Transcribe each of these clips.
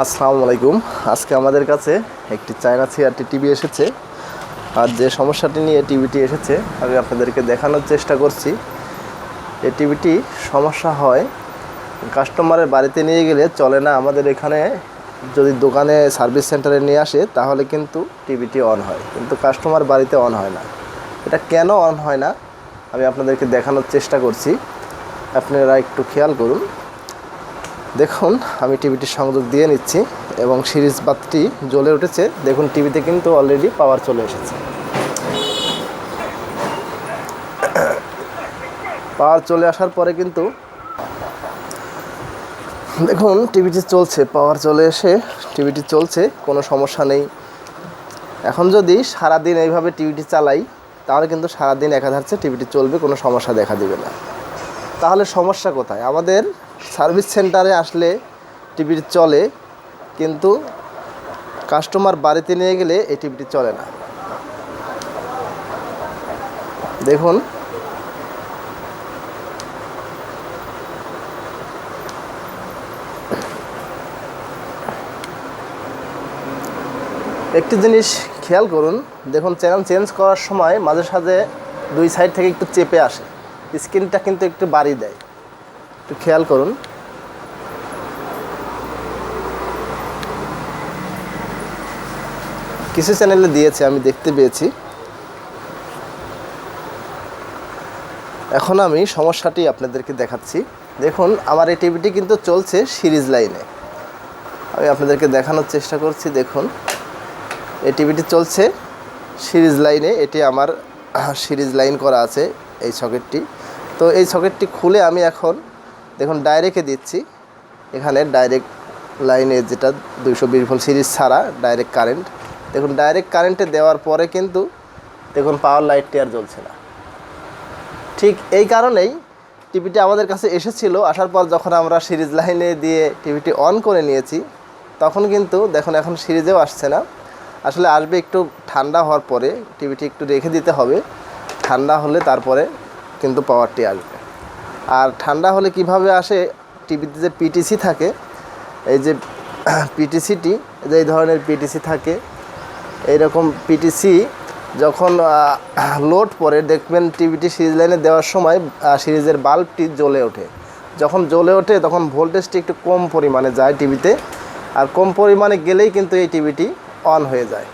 আসসালামু আলাইকুম। আজকে আমাদের কাছে একটি চায়না সিআরটি টিভি এসেছে। আর যে সমস্যাটি নিয়ে টিভিটি এসেছে আমি আপনাদেরকে দেখানোর চেষ্টা করছি। এই টিভিটি সমস্যা হয় কাস্টমারের বাড়িতে নিয়ে গেলে চলে না। আমাদের এখানে যদি দোকানে সার্ভিস সেন্টারে নিয়ে আসে তাহলে কিন্তু টিভিটি অন হয়, কিন্তু কাস্টমার বাড়িতে অন হয় না। এটা কেন অন হয় না আমি আপনাদেরকে দেখানোর চেষ্টা করছি, আপনারা একটু খেয়াল করুন। দেখুন, আমি টিভিটির সংযোগ দিয়ে নিচ্ছি এবং সিরিজ বাতিটি জ্বলে উঠেছে। দেখুন, টিভিতে কিন্তু অলরেডি পাওয়ার চলে এসেছে। পাওয়ার চলে আসার পরে কিন্তু দেখুন টিভিটি চলছে, পাওয়ার চলে এসে টিভিটি চলছে, কোনো সমস্যা নেই। এখন যদি সারাদিন এইভাবে টিভিটি চালাই তাহলে কিন্তু সারাদিন একাধারে টিভিটি চলবে, কোনো সমস্যা দেখা দেবে না। তাহলে সমস্যা কোথায়? আমাদের সার্ভিস সেন্টারে আসলে টিভিটি চলে, কিন্তু কাস্টমার বাড়িতে নিয়ে গেলে এই টিভিটি চলে না। দেখুন, একটি জিনিস খেয়াল করুন। দেখুন, চ্যানেল চেঞ্জ করার সময় মাঝে সাঝে দুই সাইড থেকে একটু চেপে আসে, স্ক্রিনটা কিন্তু একটু বাড়ি দেয়, একটু খেয়াল করুন। কিছু চ্যানেলে দিয়েছে, আমি দেখতে পেয়েছি। এখন আমি সমস্যাটি আপনাদেরকে দেখাচ্ছি। দেখুন, আমার এই টিভিটি কিন্তু চলছে সিরিজ লাইনে। আমি আপনাদেরকে দেখানোর চেষ্টা করছি। দেখুন, এই টিভিটি চলছে সিরিজ লাইনে। এটি আমার সিরিজ লাইন করা আছে এই সকেটটি। তো এই সকেটটি খুলে আমি এখন দেখুন ডাইরেক্টে দিচ্ছি। এখানে ডাইরেক্ট লাইনে, যেটা 220 ভোল্ট সিরিজ ছাড়া ডাইরেক্ট কারেন্ট। দেখুন, ডাইরেক্ট কারেন্টে দেওয়ার পরে কিন্তু দেখুন পাওয়ার লাইটটি আর জ্বলছে না। ঠিক এই কারণেই টিভিটি আমাদের কাছে এসেছিল। আসার পর যখন আমরা সিরিজ লাইনে দিয়ে টিভিটি অন করে নিয়েছি তখন কিন্তু দেখুন এখন সিরিজেও আসছে না। আসলে আসবে একটু ঠান্ডা হওয়ার পরে, টিভিটি একটু রেখে দিতে হবে। ঠান্ডা হলে তারপরে কিন্তু পাওয়ারটি আসবে। আর ঠান্ডা হলে কিভাবে আসে? টিভিতে যে পিটিসি থাকে, এই যে পিটিসিটি, যে এই ধরনের পিটিসি থাকে, এইরকম পিটিসি যখন লোড পরে দেখবেন টিভিটি সিরিজ লাইনে দেওয়ার সময় সিরিজের বাল্বটি জ্বলে ওঠে। যখন জ্বলে ওঠে তখন ভোল্টেজটি একটু কম পরিমাণে যায় টিভিতে, আর কম পরিমাণে গেলেই কিন্তু এই টিভিটি অন হয়ে যায়।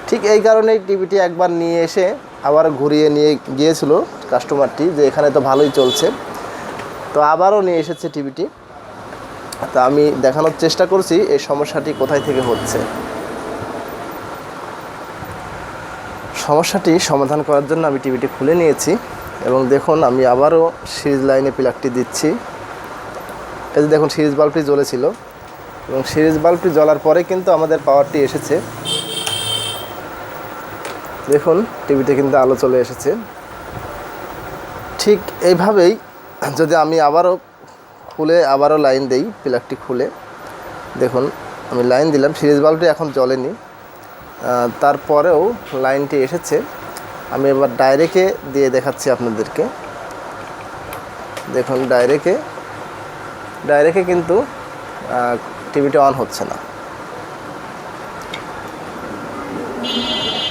ঠিক এই কারণেই টিভিটি একবার নিয়ে এসে আবার ঘুরিয়ে নিয়ে গিয়েছিল কাস্টমারটি, যে এখানে তো ভালোই চলছে। তো আবারও নিয়ে এসেছে টিভিটি। তো আমি দেখানোর চেষ্টা করছি এই সমস্যাটি কোথায় থেকে হচ্ছে। সমস্যাটি সমাধান করার জন্য আমি টিভিটি খুলে নিয়েছি এবং দেখুন আমি আবারও সিরিজ লাইনে প্লাগটি দিচ্ছি। এই যে দেখুন সিরিজ বাল্বটি জ্বলেছিল এবং সিরিজ বাল্বটি জ্বলার পরে কিন্তু আমাদের পাওয়ারটি এসেছে। দেখুন টিভিতে কিন্তু আলো চলে এসেছে। ঠিক এইভাবেই যদি আমি আবারও খুলে আবারও লাইন দেই, প্লাগটি খুলে দেখুন আমি লাইন দিলাম, সিরিজ বাল্বটি এখন জ্বলেনি, তারপরেও লাইনটি এসেছে। আমি এবার ডাইরেক্টে দিয়ে দেখাচ্ছি আপনাদেরকে। দেখুন ডাইরেক্টে কিন্তু টিভিটি অন হচ্ছে না।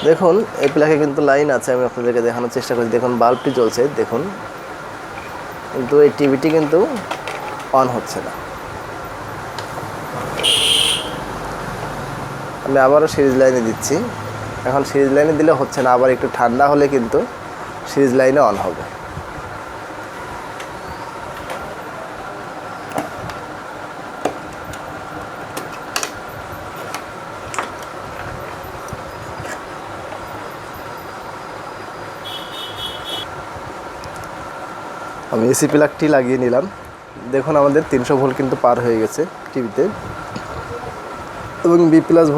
দেখুন এই প্লাগে কিন্তু লাইন আছে, আমি আপনাদেরকে দেখানোর চেষ্টা করছি। দেখুন বাল্বটি জ্বলছে, দেখুন, কিন্তু এই টিভিটি কিন্তু অন হচ্ছে না। আমি আবারও সিরিজ লাইনে দিচ্ছি। এখন সিরিজ লাইনে দিলে হচ্ছে না, আবার একটু ঠান্ডা হলে কিন্তু সিরিজ লাইনে অন হবে। আমি এসি প্লাগটি লাগিয়ে নিলাম। দেখুন আমাদের 300 ভোল্ট কিন্তু পার হয়ে গেছে টিভিতে, এবং বি প্লাস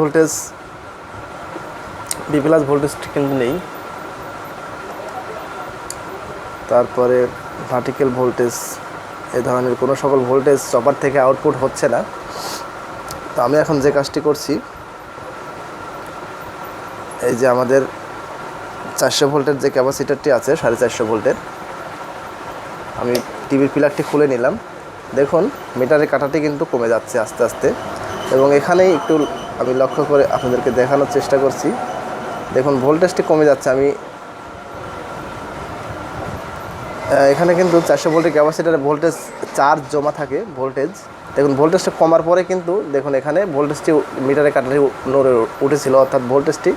ভোল্টেজটি কিন্তু নেই। তারপরে ভার্টিক্যাল ভোল্টেজ, এ ধরনের কোনো সকল ভোল্টেজ চপার থেকে আউটপুট হচ্ছে না। তো আমি এখন যে কাজটি করছি, এই যে আমাদের 400 ভোল্টের যে ক্যাপাসিটারটি আছে 450 ভোল্টের, আমি টিভির প্লাগটি খুলে নিলাম। দেখুন মিটারের কাঁটাটি কিন্তু কমে যাচ্ছে আস্তে আস্তে। এবং এখানেই একটু আমি লক্ষ্য করে আপনাদেরকে দেখানোর চেষ্টা করছি। দেখুন ভোল্টেজটি কমে যাচ্ছে। আমি এখানে কিন্তু 400 ভোল্টের ক্যাপাসিটারে ভোল্টেজ চার্জ জমা থাকে ভোল্টেজ। দেখুন ভোল্টেজটা কমার পরে কিন্তু দেখুন এখানে ভোল্টেজটি মিটারে কাটারে নড়ে উঠেছিল, অর্থাৎ ভোল্টেজটি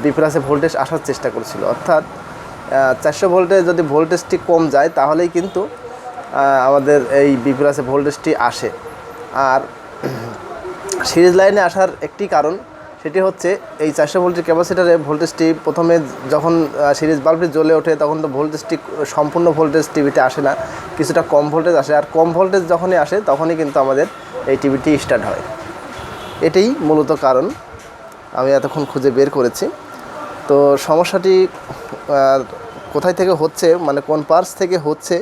বি প্লাসে ভোল্টেজ আসার চেষ্টা করছিল। অর্থাৎ 400 ভোল্টে যদি ভোল্টেজটি কম যায় তাহলেই কিন্তু আমাদের এই বি প্লাসে ভোল্টেজটি আসে। আর সিরিজ লাইনে আসার একটি কারণ, সেটি হচ্ছে এই 400 ভোল্টের ক্যাপাসিটারে ভোল্টেজটি প্রথমে যখন সিরিজ বাল্বটি জ্বলে ওঠে তখন তো ভোল্টেজটি সম্পূর্ণ ভোল্টেজ টিভিতে আসে না, কিছুটা কম ভোল্টেজ আসে। আর কম ভোল্টেজ যখনই আসে তখনই কিন্তু আমাদের এই টিভিটি স্টার্ট হয়। এটাই মূলত কারণ আমি এতক্ষণ খুঁজে বের করেছি। তো সমস্যাটি কোথায় থেকে হচ্ছে, মানে কোন পার্টস থেকে হচ্ছে,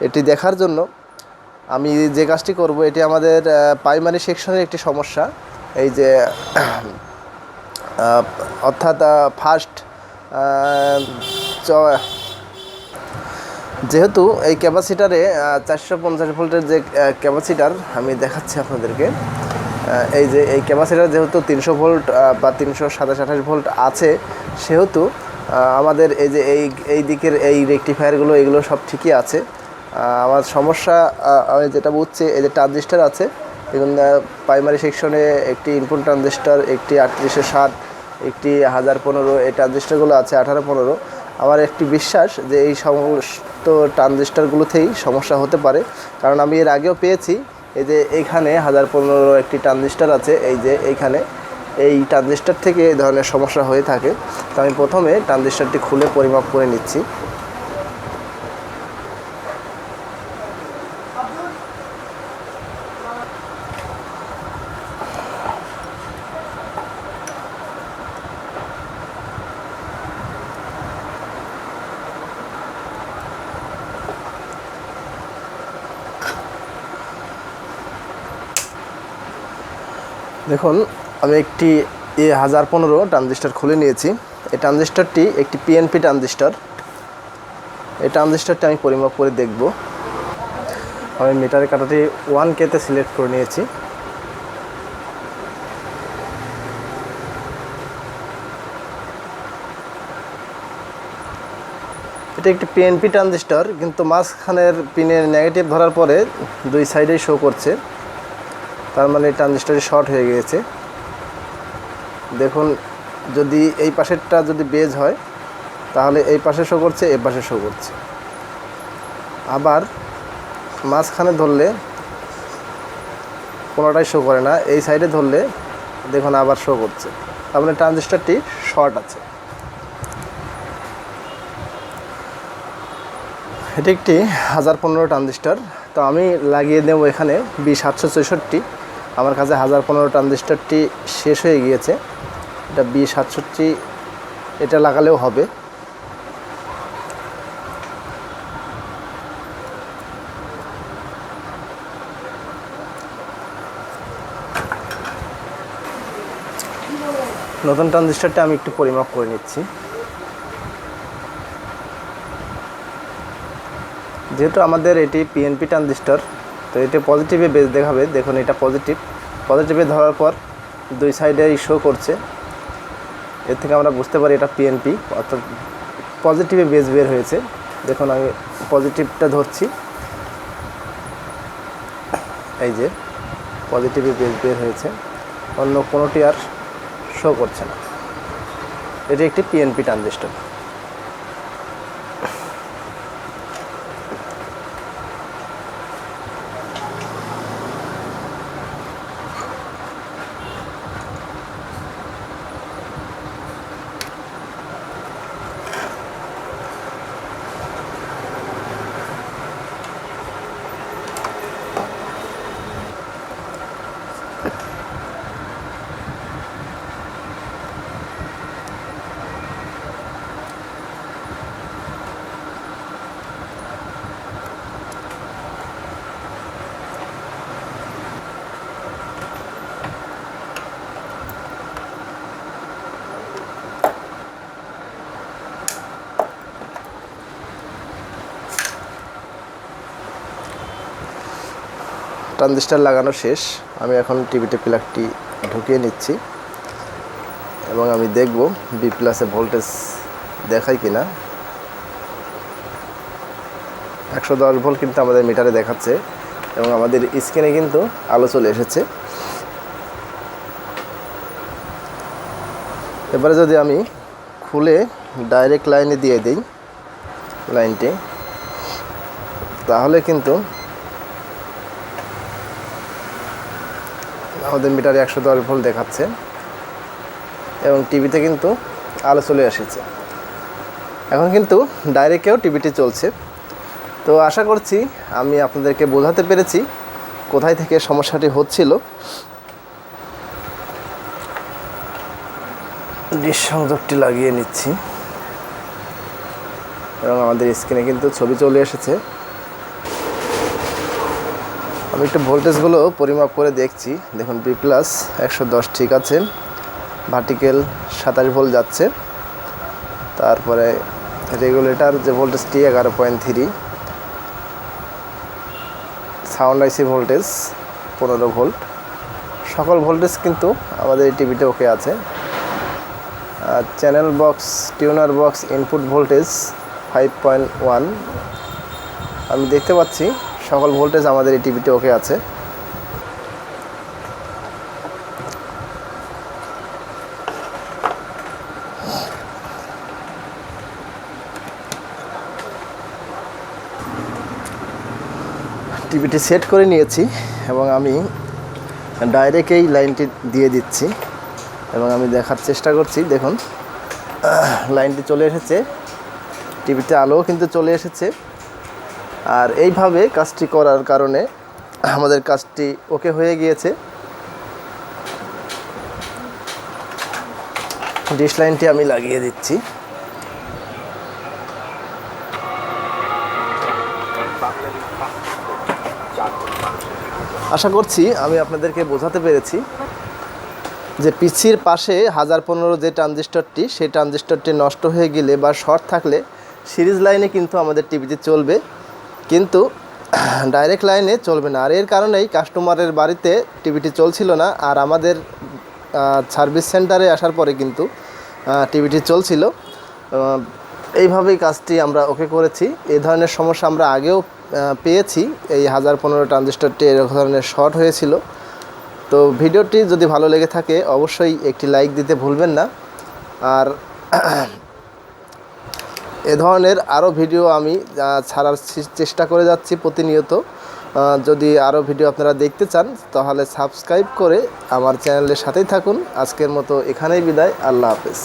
এটি দেখার জন্য আমি যে কাজটি করব, এটি আমাদের প্রাইমারি সেকশনের একটি সমস্যা। এই যে অর্থাৎ ফার্স্ট যেহেতু এই ক্যাপাসিটারে 450 ভোল্টের যে ক্যাপাসিটার আমি দেখাচ্ছি আপনাদেরকে, এই যে এই ক্যাপাসিটার যেহেতু 300 ভোল্ট বা 327 ভোল্ট আছে, সেহেতু আমাদের এই যে এই দিকের এই রেকটিফায়ারগুলো এগুলো সব ঠিকই আছে। আমার সমস্যা আমি যেটা বুঝছি, এই যে ট্রানজিস্টার আছে, দেখুন প্রাইমারি সেকশনে একটি ইনপুট ট্রানজিস্টার, একটি 3860, একটি 1015, এই ট্রানজিস্টারগুলো আছে 1815। আমার একটি বিশ্বাস যে এই সমস্ত ট্রানজিস্টারগুলোতেই সমস্যা হতে পারে, কারণ আমি এর আগেও পেয়েছি। এই যে এইখানে 1015 একটি ট্রানজিস্টার আছে, এই যে এইখানে এই ট্রানজিস্টার থেকে এই ধরনের সমস্যা হয়ে থাকে। তো আমি প্রথমে ট্রানজিস্টারটি খুলে পরিমাপ করে নিচ্ছি। দেখুন আমি একটি 1015 ট্রানজিস্টার খুলে নিয়েছি। এই ট্রানজিস্টারটি একটি পিএনপি ট্রানজিস্টার। এই ট্রানজিস্টারটি আমি পরিমাপ করে দেখব। আমি মিটারের কাঁটাটি 1K-তে সিলেক্ট করে নিয়েছি। এটা একটি পিএনপি ট্রানজিস্টার, কিন্তু মাঝখানের পিনের নেগেটিভ ধরার পরে দুই সাইডেই শো করছে, তার মানে ট্রানজিস্টারটি শর্ট হয়ে গিয়েছে। দেখুন যদি এই পাশেরটা যদি বেজ হয় তাহলে এই পাশে শো করছে, এই পাশে শো করছে। আবার মাঝখানে ধরলে কোনোটাই শো করে না, এই সাইডে ধরলে দেখুন আবার শো করছে, তার মানে ট্রানজিস্টারটি শর্ট আছে। এটি একটি 1015 ট্রানজিস্টার। তো আমি লাগিয়ে নেব এখানে B764। আমার কাছে 1015 ট্রানজিস্টারটি শেষ হয়ে গিয়েছে, এটা B764 এটা লাগালেও হবে। নতুন ট্রানজিস্টারটা আমি একটু পরিমাপ করে নিচ্ছি। যেহেতু আমাদের এটি পিএনপি ট্রানজিস্টার, তো এটা পজিটিভে বেজ দেখাবে। দেখুন এটা পজিটিভে ধরার পর দুই সাইডে শো করছে। এর থেকে আমরা বুঝতে পারি এটা পিএনপি, অর্থাৎ পজিটিভে বেজ বের হয়েছে। দেখুন আমি পজিটিভটা ধরছি, এই যে পজিটিভে বেজ বের হয়েছে, অন্য কোনোটি আর শো করছে না। এটি একটি পিএনপি ট্রানজিস্টার। ট্রানজিস্টর লাগানো শেষ। আমি এখন টিভিতে প্লাগটি ঢুকিয়ে নিচ্ছি এবং আমি দেখব বি প্লাসে ভোল্টেজ দেখায় কিনা। 110 ভোল্ট কিন্তু আমাদের মিটারে দেখাচ্ছে এবং আমাদের স্ক্রিনে কিন্তু আলো চলে এসেছে। এবারে যদি আমি খুলে ডাইরেক্ট লাইনে দিয়ে দিই লাইনটি, তাহলে কিন্তু আমাদের মিটারে 110 ভোল্ট দেখাচ্ছে এবং টিভিতে কিন্তু আলো চলে এসেছে। এখন কিন্তু ডাইরেক্টেও টিভিটি চলছে। তো আশা করছি আমি আপনাদেরকে বোঝাতে পেরেছি কোথায় থেকে সমস্যাটি হচ্ছিল। ডিশ সংযোগটি লাগিয়ে নিচ্ছি এবং আমাদের স্ক্রিনে কিন্তু ছবি চলে এসেছে। আমি একটু ভোল্টেজগুলো পরিমাপ করে দেখছি। দেখুন বি প্লাস 110 ঠিক আছে, ভার্টিক্যাল 27 ভোল্ট যাচ্ছে। তারপরে রেগুলেটর যে ভোল্টেজটি 11.3, সাউন্ড আইসি ভোল্টেজ 15 ভোল্ট। সকল ভোল্টেজ কিন্তু আমাদের এই টিভিতে ওকে আছে। Channel box, tenure box input voltage 5.1। আমি দেখতে পাচ্ছি সকল ভোল্টেজ আমাদের এই টিভিতে ওকে আছে। টিভিটি সেট করে নিয়েছি এবং আমি ডাইরেক্ট এই লাইনটি দিয়ে দিচ্ছি এবং আমি দেখার চেষ্টা করছি। দেখুন লাইনটি চলে এসেছে, টিভিতে আলোও কিন্তু চলে এসেছে। আর এইভাবে কাজটি করার কারণে আমাদের কাজটি ওকে হয়ে গিয়েছে। ডিশ লাইনটি আমি লাগিয়ে দিচ্ছি। আশা করছি আমি আপনাদেরকে বোঝাতে পেরেছি যে পিসির পাশে 1015 যে ট্রানজিস্টরটি, সেই ট্রানজিস্টরটি নষ্ট হয়ে গেলে বা শর্ট থাকলে সিরিজ লাইনে কিন্তু আমাদের টিভিতে চলবে, কিন্তু ডাইরেক্ট লাইনে চলবে না। আর এর কারণেই কাস্টমারের বাড়িতে টিভিটি চলছিল না, আর আমাদের সার্ভিস সেন্টারে আসার পরে কিন্তু টিভিটি চলছিল। এইভাবেই কাজটি আমরা ওকে করেছি। এই ধরনের সমস্যা আমরা আগেও পেয়েছি। এই 1015 ট্রানজিস্টরটি এরকম ধরনের শর্ট হয়েছিল। তো ভিডিওটি যদি ভালো লেগে থাকে অবশ্যই একটি লাইক দিতে ভুলবেন না। আর এ ধরনের আরও ভিডিও আমি ছাড়ার চেষ্টা করে যাচ্ছি প্রতিনিয়ত। যদি আরও ভিডিও আপনারা দেখতে চান তাহলে সাবস্ক্রাইব করে আমার চ্যানেলের সাথেই থাকুন। আজকের মতো এখানেই বিদায়। আল্লাহ হাফেজ।